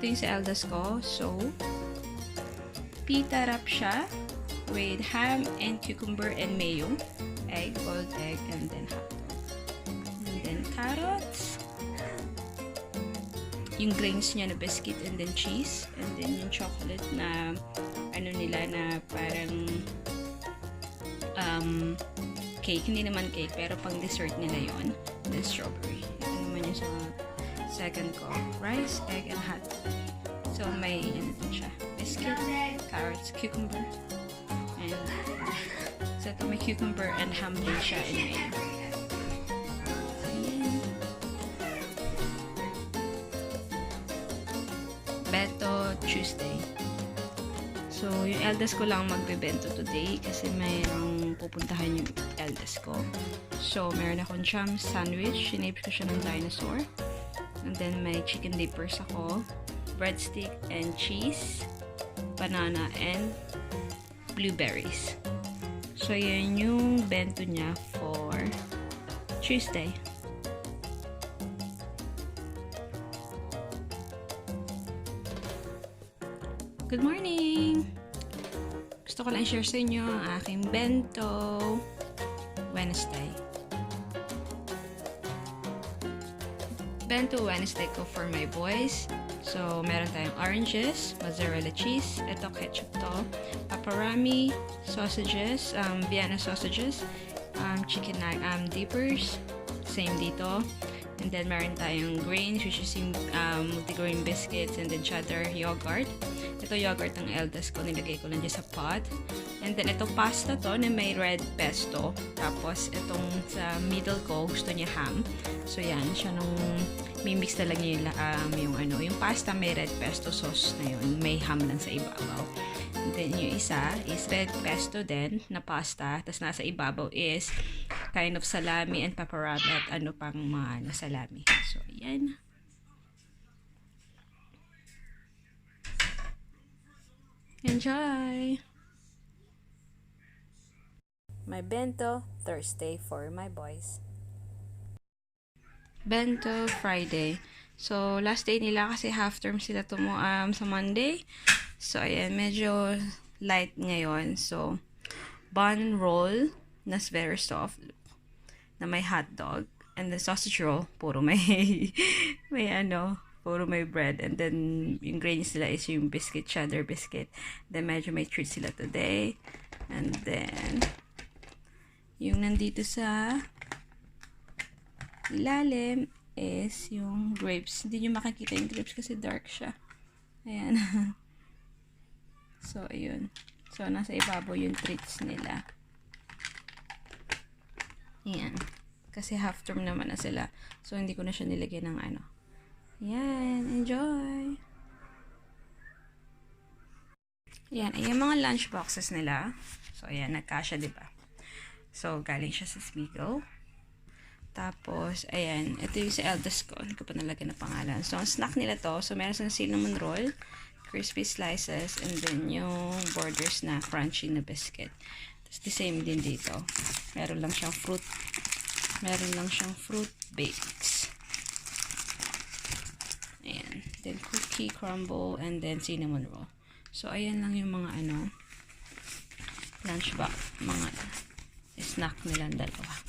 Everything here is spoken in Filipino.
ito yung sa eldest ko. So, pita wrap siya with ham and cucumber and mayo. Egg, boiled egg, and then hot dog. And then carrots. Yung grains niya na biscuit and then cheese. And then yung chocolate na ano nila na parang cake. Hindi naman cake, pero pang dessert nila yon. Then strawberry. Ito naman yung sa second ko. Rice, egg, and hot dog. So, may ano din siya. Biscuit, carrots, cucumber. And so, ito may cucumber and ham din siya in mayo. Bento Tuesday. So, yung eldest ko lang magbebento today kasi mayroong pupuntahan yung eldest ko. So, meron akong jam sandwich. Shinape ko siya ng dinosaur. And then, may chicken dippers ako. Breadstick and cheese. Banana and blueberries. So, yan yung bento niya for Tuesday. Good morning! Gusto ko lang share sa inyo ang aking bento Wednesday. Bento Wednesday ko for my boys. So, meron tayong oranges, mozzarella cheese, ito ketchup to, paparami, sausages, Vienna sausages, chicken dippers, same dito. And then, meron tayong grains, which is yung multigrain biscuits, and then cheddar yogurt. Ito yogurt ng eldest ko, nilagay ko lang dyan sa pot. And then, ito pasta to na may red pesto. Tapos, itong sa middle ko, gusto niya ham. So, yan, siya nung mimix na lang niya yung pasta may red pesto sauce na yun. May ham lang sa ibabaw. And then, yung isa is red pesto din na pasta. Tapos, nasa ibabaw is kind of salami and paparami at ano pang mga salami. So, yan. Enjoy! My bento Thursday for my boys. Bento Friday. So, last day nila kasi half term sila sa Monday. So, ayan, medyo light ngayon. So, bun roll na very soft na may hot dog. And the sausage roll, puro may puro may bread. And then, yung grains nila is yung biscuit, cheddar biscuit. Then, medyo may treat sila today. And then, yung nandito sa ilalim is yung grapes. Hindi nyo makikita yung grapes kasi dark siya. Ayan. So, ayun. So, nasa ibabaw yung treats nila. Ayan. Kasi half term naman na sila. So, hindi ko na siya nilagyan ng ano. Ayan. Enjoy! Ayan. Ayan mga lunch boxes nila. So, ayan. Nagkasya, diba? So, galing siya sa Smiggle. Tapos, ayan. Ito yung sa eldest ko. Hindi ko pa nalagyan ng pangalan. So, ang snack nila to. So, meron sa cinnamon roll, crispy slices, and then yung borders na crunchy na biscuit. Tapos, the same din dito. Meron lang siyang fruit bakes. Ayan. Then, cookie crumble, and then cinnamon roll. So, ayan lang yung mga lunch box. Mga snack nilang dalawa.